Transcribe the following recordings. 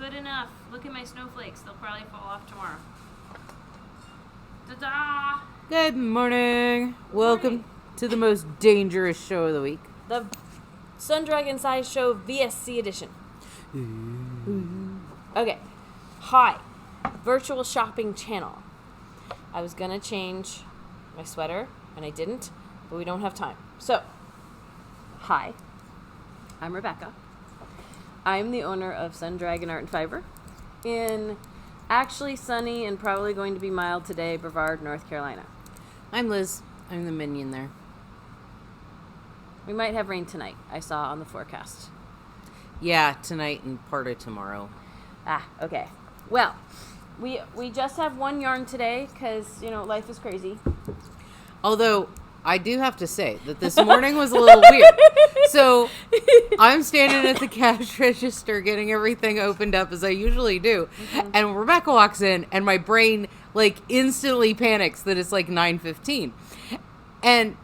good enough. Look at my snowflakes. They'll probably fall off tomorrow. Ta-da! Good morning. Welcome to the most dangerous show of the week. The Sun Dragon Sideshow VSC edition. Okay. Hi. Virtual shopping channel. I was going to change my sweater, and I didn't, but we don't have time. So, hi. I'm Rebecca. I'm the owner of Sun Dragon Art and Fiber in actually sunny and probably going to be mild today, Brevard, North Carolina. I'm Liz. I'm the minion there. We might have rain tonight, I saw on the forecast. Yeah, tonight and part of tomorrow. Okay. Well, we just have one yarn today because, life is crazy. Although, I do have to say that this morning was a little weird. So, I'm standing at the cash register getting everything opened up as I usually do. Mm-hmm. And Rebecca walks in and my brain, instantly panics that it's 9:15. And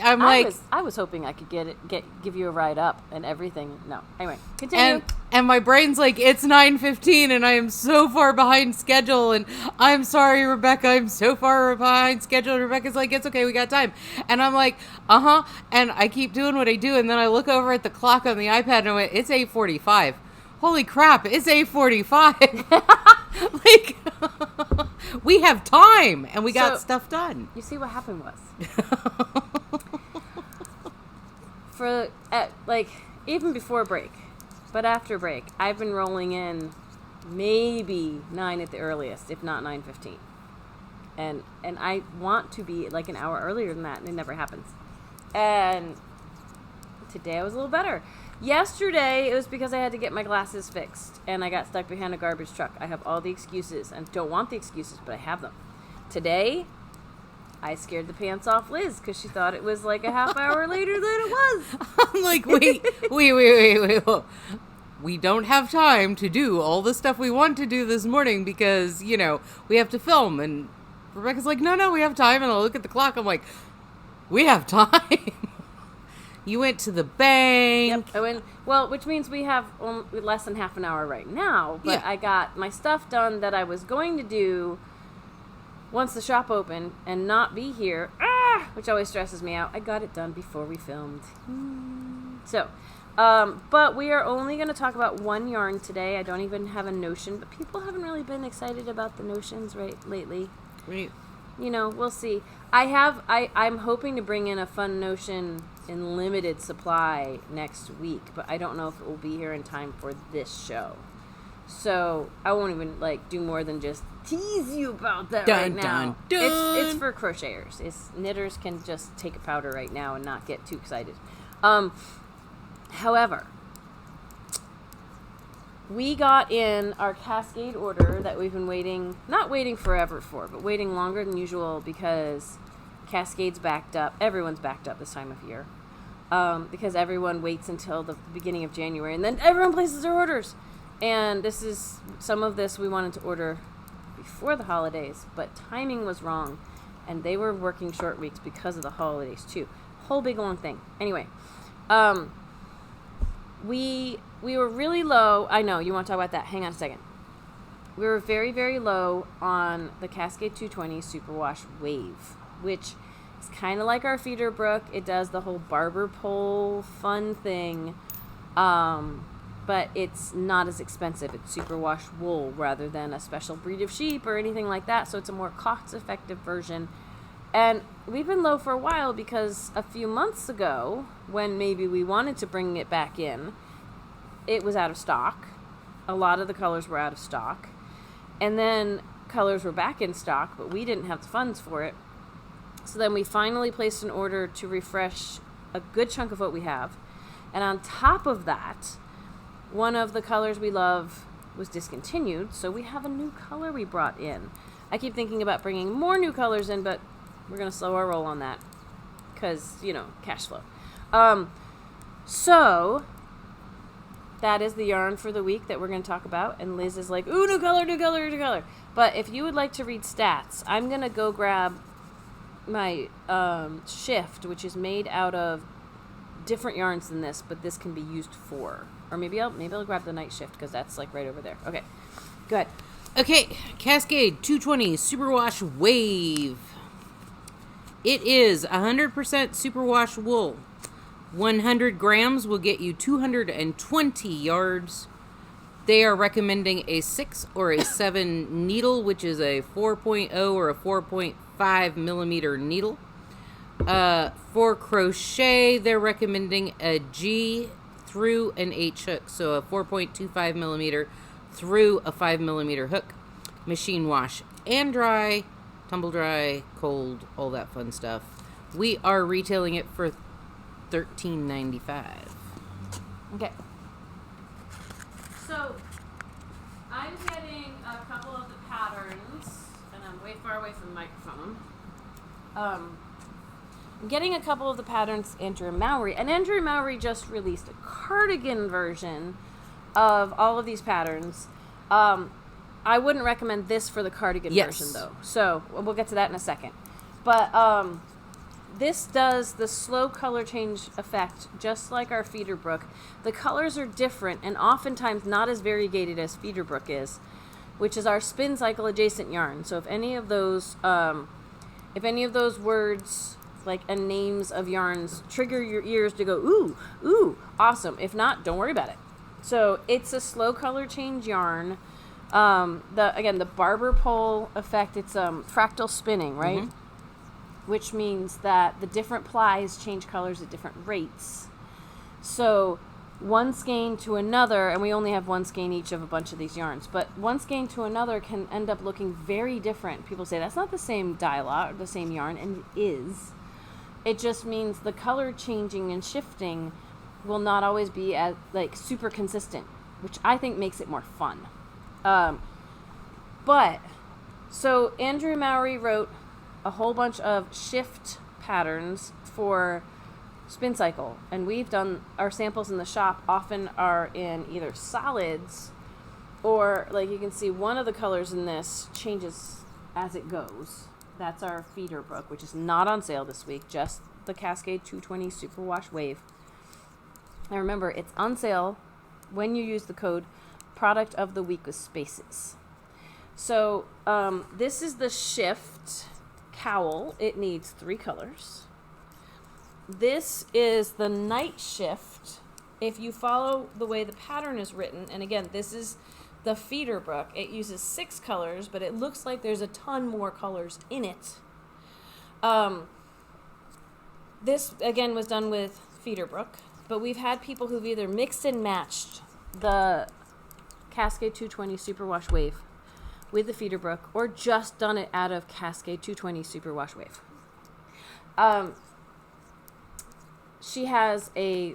I'm I was hoping I could give you a ride up and everything. No. Anyway, continue. And my brain's it's 9:15 and I am so far behind schedule and I'm sorry, Rebecca, I'm so far behind schedule. And Rebecca's it's okay, we got time. And I'm and I keep doing what I do and then I look over at the clock on the iPad and I went, it's 8:45. Holy crap, it's 8:45. We have time and we got stuff done. You see what happened was even before break, but after break, I've been rolling in maybe 9 at the earliest, if not 9:15. And I want to be an hour earlier than that, and it never happens. And today I was a little better. Yesterday, it was because I had to get my glasses fixed, and I got stuck behind a garbage truck. I have all the excuses, and don't want the excuses, but I have them. Today, I scared the pants off Liz, because she thought it was a half hour later than it was. I'm wait. We don't have time to do all the stuff we want to do this morning because, we have to film. And Rebecca's no, we have time. And I'll look at the clock. I'm we have time. You went to the bank. Yep, I went. Well, which means we have less than half an hour right now. But yeah. I got my stuff done that I was going to do once the shop opened and not be here, which always stresses me out. I got it done before we filmed. So, but we are only going to talk about one yarn today. I don't even have a notion, but people haven't really been excited about the notions lately. Right. We'll see. I'm hoping to bring in a fun notion in limited supply next week, but I don't know if it will be here in time for this show. So I won't even do more than just tease you about that right now. It's for crocheters. Knitters can just take a powder right now and not get too excited. However, we got in our Cascade order that we've been not waiting forever for, but waiting longer than usual because Cascade's backed up. Everyone's backed up this time of year because everyone waits until the beginning of January and then everyone places their orders. And some of this we wanted to order before the holidays, but timing was wrong, and they were working short weeks because of the holidays too. Whole big long thing. Anyway, we were really low. I know you want to talk about that. Hang on a second. We were very, very low on the Cascade 220 Superwash Wave, which is kind of like our feeder brook. It does the whole barber pole fun thing. But it's not as expensive. It's superwash wool rather than a special breed of sheep or anything like that. So it's a more cost-effective version. And we've been low for a while because a few months ago, when maybe we wanted to bring it back in, it was out of stock. A lot of the colors were out of stock. And then colors were back in stock, but we didn't have the funds for it. So then we finally placed an order to refresh a good chunk of what we have. And on top of that, one of the colors we love was discontinued, so we have a new color we brought in. I keep thinking about bringing more new colors in, but we're going to slow our roll on that because, cash flow. So that is the yarn for the week that we're going to talk about, and Liz is ooh, new color, new color, new color. But if you would like to read stats, I'm going to go grab my shift, which is made out of different yarns than this, but this can be used for. Or maybe I'll grab the night shift because that's like right over there. Okay, go ahead. Okay, Cascade 220 Superwash Wave. It is 100% superwash wool. 100 grams will get you 220 yards. They are recommending a 6 or a 7 needle, which is a 4.0 or a 4.5 millimeter needle. For crochet, they're recommending a G through an H hook, so a 4.25 millimeter through a 5 millimeter hook. Machine wash and dry, tumble dry, cold, all that fun stuff. We are retailing it for $13.95. Okay. So, I'm getting a couple of the patterns, and I'm way far away from the microphone. I'm getting a couple of the patterns Andrew Mowry, and Andrew Mowry just released a cardigan version of all of these patterns. I wouldn't recommend this for the cardigan version, though. So, we'll get to that in a second. But, this does the slow color change effect, just like our Feederbrook. The colors are different and oftentimes not as variegated as Feederbrook is, which is our spin cycle adjacent yarn. So if any of those words like and names of yarns trigger your ears to go ooh, awesome. If not, don't worry about it. So it's a slow color change yarn. The barber pole effect. It's fractal spinning, right? Mm-hmm. Which means that the different plies change colors at different rates. So one skein to another, and we only have one skein each of a bunch of these yarns, but one skein to another can end up looking very different. People say that's not the same dialogue, the same yarn, and it is. It just means the color changing and shifting will not always be as like super consistent, which I think makes it more fun. So Andrew Mowry wrote a whole bunch of shift patterns for spin cycle, and we've done our samples in the shop often are in either solids or like you can see one of the colors in this changes as it goes. That's our Feederbrook, which is not on sale this week, just the Cascade 220 Superwash Wave. And remember, it's on sale when you use the code product of the week with spaces. So this is the shift cowl. It needs 3 colors. This is the night shift. If you follow the way the pattern is written, and again, this is the Feederbrook. It uses 6 colors, but it looks like there's a ton more colors in it. This, again, was done with Feederbrook, but we've had people who've either mixed and matched the Cascade 220 Superwash Wave with the Feederbrook, or just done it out of Cascade 220 Superwash Wave. She has a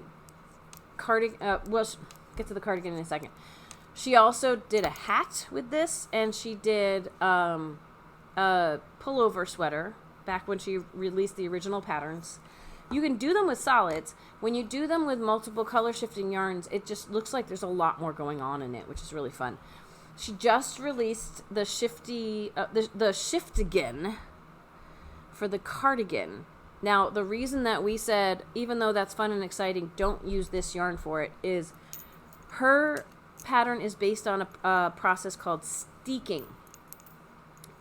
cardigan. We'll get to the cardigan in a second. She also did a hat with this, and she did a pullover sweater back when she released the original patterns. You can do them with solids. When you do them with multiple color shifting yarns, it just looks like there's a lot more going on in it, which is really fun. She just released the the Shiftigan for the cardigan. Now, the reason that we said, even though that's fun and exciting, don't use this yarn for it, is her pattern is based on a process called steeking.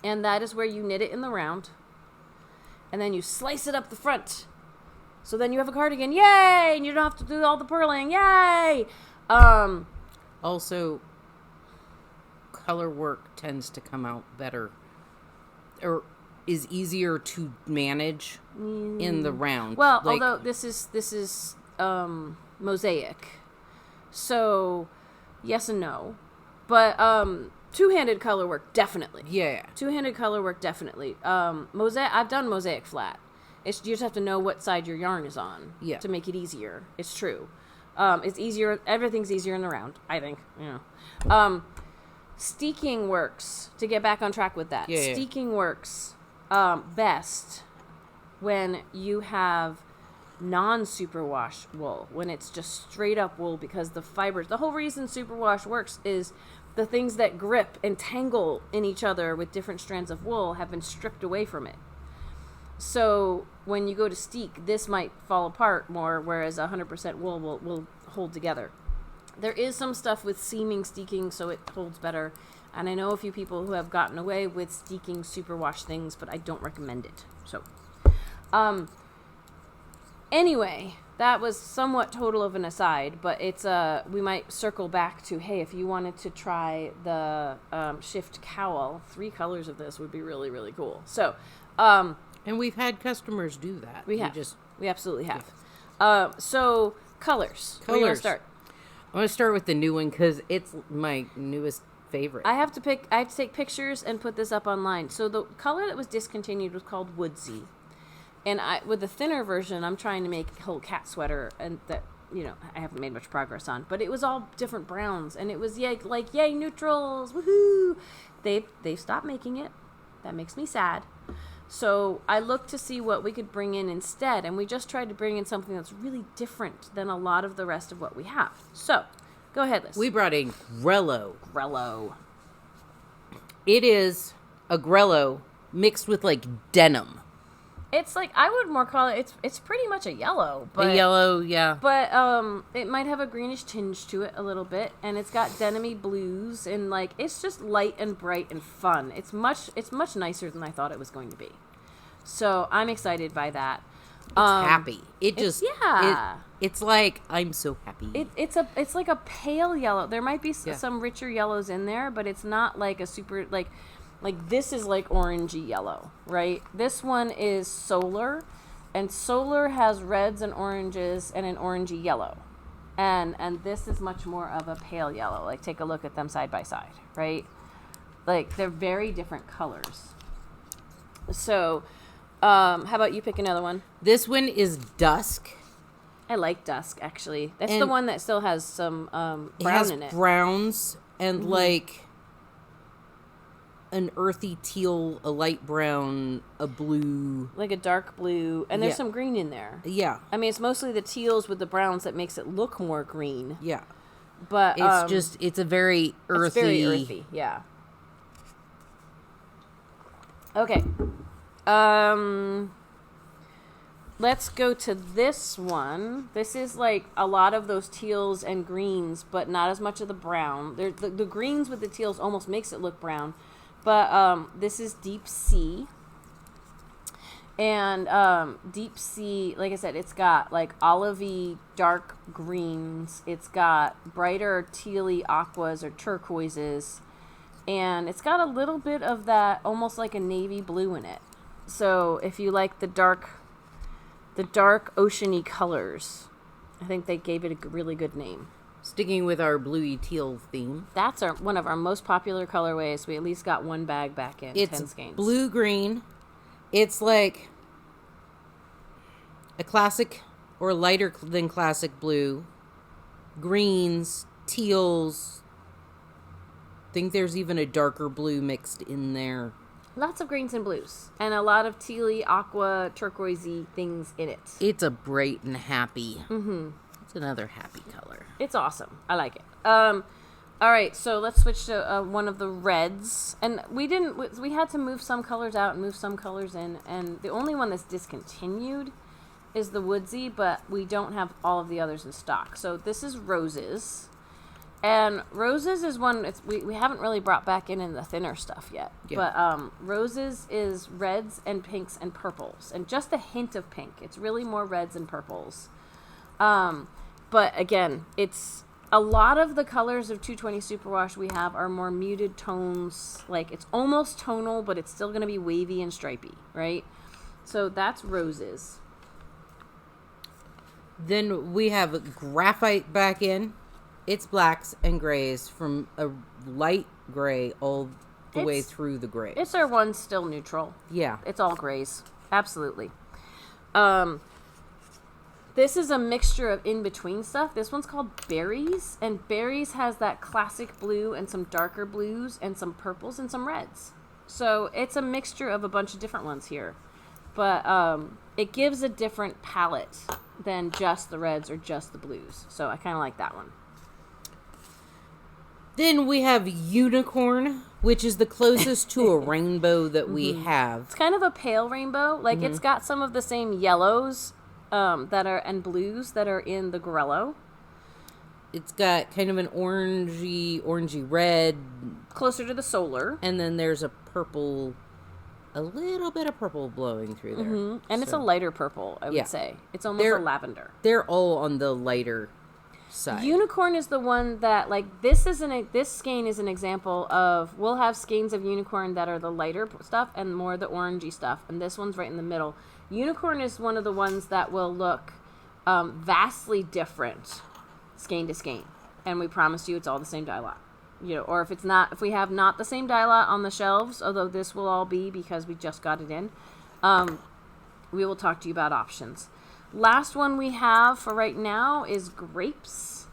And that is where you knit it in the round, and then you slice it up the front. So then you have a cardigan, yay! And you don't have to do all the purling, yay! Also, color work tends to come out better, or is easier to manage in the round. Well, although this is mosaic, so yes and no, but two-handed color work definitely. Yeah, two-handed color work definitely. Mosaic. I've done mosaic flat. You just have to know what side your yarn is on to make it easier. It's true. It's easier. Everything's easier in the round, I think. Steeking works, to get back on track with that. Steeking works best when you have non-superwash wool, when it's just straight up wool, because the fibers, the whole reason superwash works is the things that grip and tangle in each other with different strands of wool have been stripped away from it. So when you go to steek, this might fall apart more, whereas 100% wool will hold together. There is some stuff with seaming steeking, so it holds better. And I know a few people who have gotten away with steeking superwash things, but I don't recommend it. So, anyway, that was somewhat total of an aside, but it's we might circle back to, hey, if you wanted to try the shift cowl, 3 colors of this would be really, really cool. So, and we've had customers do that. We absolutely have. So colors. Where do you want to start? I'm going to start with the new one because it's my newest favorite. I have to take pictures and put this up online. So the color that was discontinued was called Woodsy. And with the thinner version, I'm trying to make a whole cat sweater, and that, I haven't made much progress on. But it was all different browns, and it was yay neutrals, woohoo! They've stopped making it. That makes me sad. So I looked to see what we could bring in instead, and we just tried to bring in something that's really different than a lot of the rest of what we have. So, go ahead, Liz. We brought a grello. Grello. It is a grello mixed with denim. It's I would more call it, it's pretty much a yellow. But, a yellow, yeah. But it might have a greenish tinge to it a little bit, and it's got denim-y blues, and it's just light and bright and fun. It's much nicer than I thought it was going to be. So I'm excited by that. It's happy. It's I'm so happy. It's like a pale yellow. There might be some richer yellows in there, but it's not like a super this is orangey yellow, right? This one is solar, and solar has reds and oranges and an orangey yellow. And this is much more of a pale yellow. Take a look at them side by side, right? They're very different colors. So, how about you pick another one? This one is dusk. I like dusk, actually. That's the one that still has some brown in it. Browns and an earthy teal, a light brown, a blue. A dark blue. And there's some green in there. Yeah. I mean, it's mostly the teals with the browns that makes it look more green. Yeah. But it's a very earthy. It's very earthy, yeah. Okay. Let's go to this one. This is a lot of those teals and greens, but not as much of the brown. The greens with the teals almost makes it look brown. But this is Deep Sea. And Deep Sea, like I said, it's got olivey dark greens. It's got brighter tealy aquas or turquoises. And it's got a little bit of that almost like a navy blue in it. So if you like the dark oceany colors, I think they gave it a really good name. Sticking with our bluey teal theme. That's one of our most popular colorways. We at least got one bag back in. It's 10 skeins. Blue-green. It's a classic or lighter than classic blue. Greens, teals. I think there's even a darker blue mixed in there. Lots of greens and blues. And a lot of tealy, aqua, turquoisey things in it. It's a bright and happy. Mm-hmm. It's another happy color. It's awesome. I like it. All right, so let's switch to one of the reds. And we had to move some colors out and move some colors in. And the only one that's discontinued is the Woodsy, but we don't have all of the others in stock. So this is Roses. And Roses is one, we haven't really brought back in the thinner stuff yet. Yeah. But Roses is reds and pinks and purples. And just a hint of pink. It's really more reds and purples. But again, it's a lot of the colors of 220 Superwash we have are more muted tones. It's almost tonal, but it's still going to be wavy and stripy, right? So that's Roses. Then we have Graphite back in. It's blacks and grays from a light gray all the way through the gray. It's our one still neutral. Yeah. It's all grays. Absolutely. This is a mixture of in-between stuff. This one's called Berries, and Berries has that classic blue and some darker blues and some purples and some reds. So it's a mixture of a bunch of different ones here. But it gives a different palette than just the reds or just the blues. So I kind of like that one. Then we have unicorn, which is the closest to a rainbow that we have. It's kind of a pale rainbow. Like, it's got some of the same yellows that are and blues that are in the Grello. It's got kind of an orangey red. Closer to the solar. And then there's a purple, a little bit of purple blowing through there. And it's a lighter purple, I would say. It's almost a lavender. They're all on the lighter side. Unicorn is the one that, like, this skein is an example of, we'll have skeins of unicorn that are the lighter stuff and more the orangey stuff. And this one's right in the middle. Unicorn is one of the ones that will look vastly different skein to skein, and we promise you it's all the same dye lot, or if we have not the same dye lot on the shelves, although this will all be because we just got it in, we will talk to you about options. Last one we have for right now is grapes,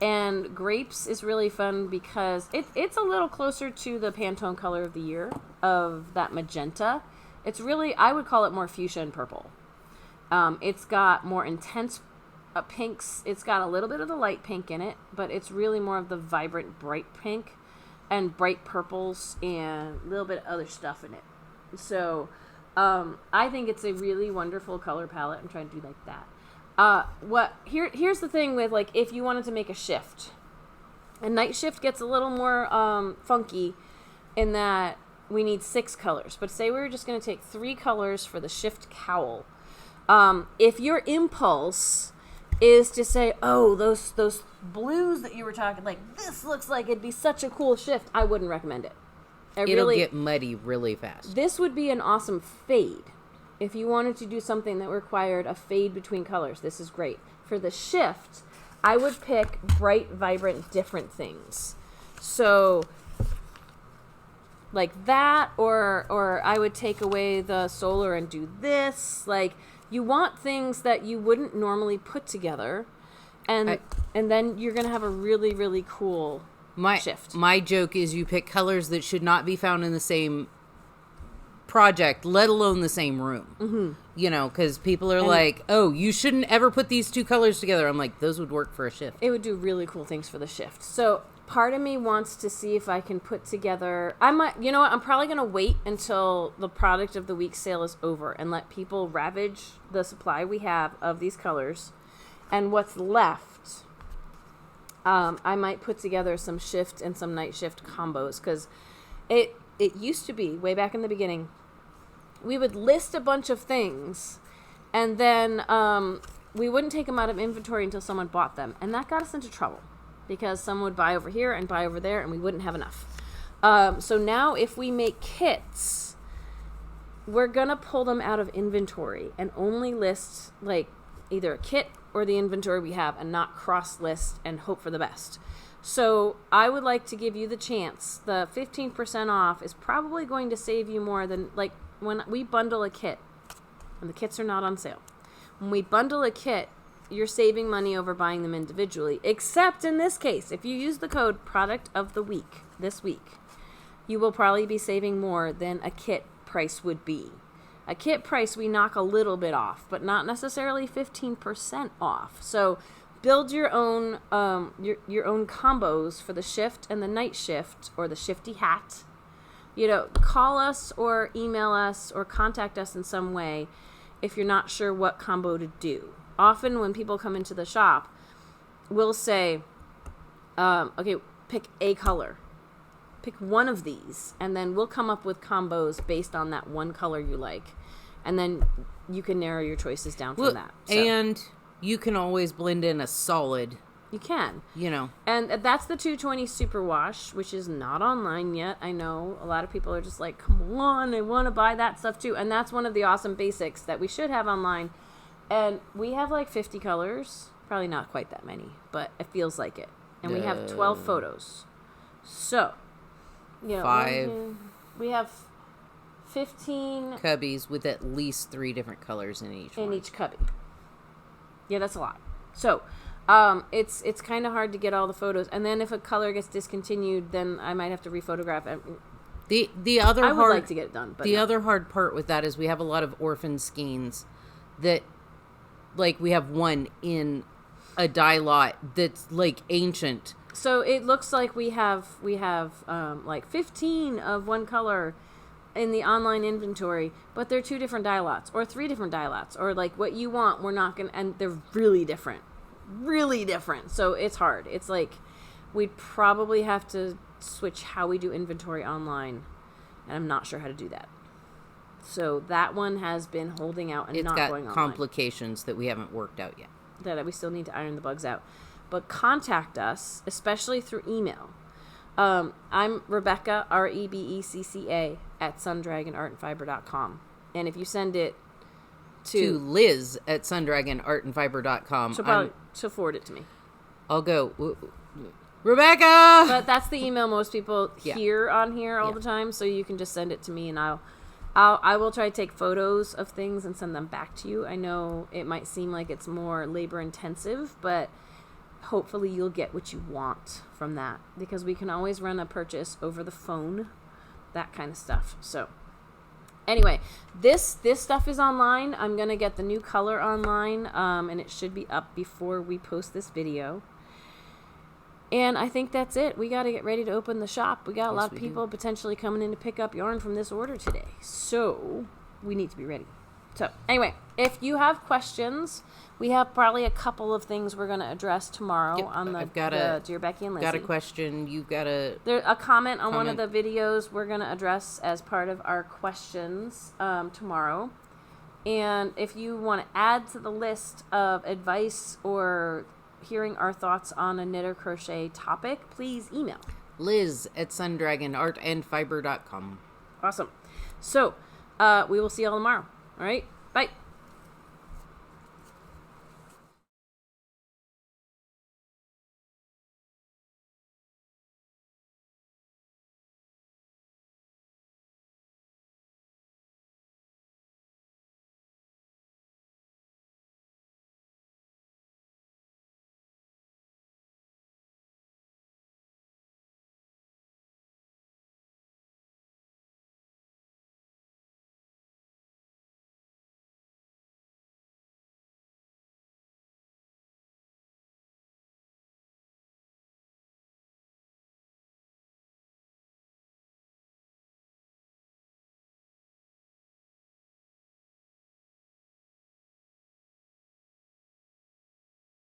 and grapes is really fun because it's a little closer to the Pantone color of the year of that magenta. It's really, I would call it more fuchsia and purple. It's got more intense pinks. It's got a little bit of the light pink in it, but it's really more of the vibrant bright pink and bright purples and a little bit of other stuff in it. So I think it's a really wonderful color palette. I'm trying to do like that. Here's the thing with, like, if you wanted to make a shift, a night shift gets a little more funky in that we need 6 colors, but say we were just going to take 3 colors for the shift cowl. If your impulse is to say, oh, those blues that you were talking, like, this looks like it'd be such a cool shift, I wouldn't recommend it. It'll get muddy really fast. This would be an awesome fade. If you wanted to do something that required a fade between colors, this is great. For the shift, I would pick bright, vibrant, different things. So, like that, or I would take away the solar and do this, like, you want things that you wouldn't normally put together, and then you're going to have a really, really cool shift. My joke is you pick colors that should not be found in the same project, let alone the same room. Because people are like, oh, you shouldn't ever put these 2 colors together. I'm like, those would work for a shift. It would do really cool things for the shift. So part of me wants to see if I can put together, I'm probably going to wait until the product of the week sale is over and let people ravage the supply we have of these colors, and what's left, I might put together some shift and some night shift combos, because it used to be, way back in the beginning, we would list a bunch of things, and then we wouldn't take them out of inventory until someone bought them, and that got us into trouble. Because someone would buy over here and buy over there, and we wouldn't have enough. So now if we make kits, we're going to pull them out of inventory and only list, like, either a kit or the inventory we have, and not cross-list and hope for the best. So I would like to give you the chance. The 15% off is probably going to save you more than, like, when we bundle a kit, and the kits are not on sale. When we bundle a kit, you're saving money over buying them individually, except in this case, if you use the code product of the week this week, you will probably be saving more than a kit price would be. A kit price we knock a little bit off, but not necessarily 15% off. So build your own your own combos for the shift and the night shift, or the shifty hat. Call us or email us or contact us in some way if you're not sure what combo to do. Often when people come into the shop, we'll say, okay, pick a color. Pick one of these, and then we'll come up with combos based on that one color you like. And then you can narrow your choices down from that. So, and you can always blend in a solid. You can. And that's the 220 Superwash, which is not online yet. I know a lot of people are just like, come on, I want to buy that stuff too. And that's one of the awesome basics that we should have online. And we have like 50 colors. Probably not quite that many, but it feels like it. And we have 12 photos. So, 5. We have 15 cubbies with at least 3 different colors in each one. In each cubby. Yeah, that's a lot. So, it's kind of hard to get all the photos. And then if a color gets discontinued, then I might have to rephotograph it. The other I would like to get it done. But other hard part with that is we have a lot of orphan skeins that, like, we have one in a dye lot that's, like, ancient, So it looks like we have like 15 of one color in the online inventory, but they're 2 different dye lots or 3 different dye lots, or like what you want. We're not gonna, and they're really different. So it's hard. It's like we'd probably have to switch how we do inventory online, and I'm not sure how to do that. So that one has been holding out and It's not got going online. complications that we haven't worked out yet. That we still need to iron the bugs out. But contact us, especially through email. I'm Rebecca, REBECCA, at sundragonartandfiber.com. And if you send it To Liz at sundragonartandfiber.com. she'll forward it to me. I'll go, Rebecca! But that's the email most people hear on here all the time, so you can just send it to me, and I will try to take photos of things and send them back to you. I know it might seem like it's more labor intensive, but hopefully you'll get what you want from that, because we can always run a purchase over the phone, that kind of stuff. So anyway, this stuff is online. I'm gonna get the new color online, and it should be up before we post this video. And I think that's it. We got to get ready to open the shop. We got a lot of people potentially coming in to pick up yarn from this order today, so we need to be ready. So anyway, if you have questions, we have probably a couple of things we're going to address tomorrow on the Dear Becky and Lizzie. Got a question. You've got There's a comment on one of the videos we're going to address as part of our questions tomorrow. And if you want to add to the list of advice or hearing our thoughts on a knit or crochet topic, please email Liz at sundragonartandfiber.com. Awesome. So we will see you all tomorrow. All right, bye.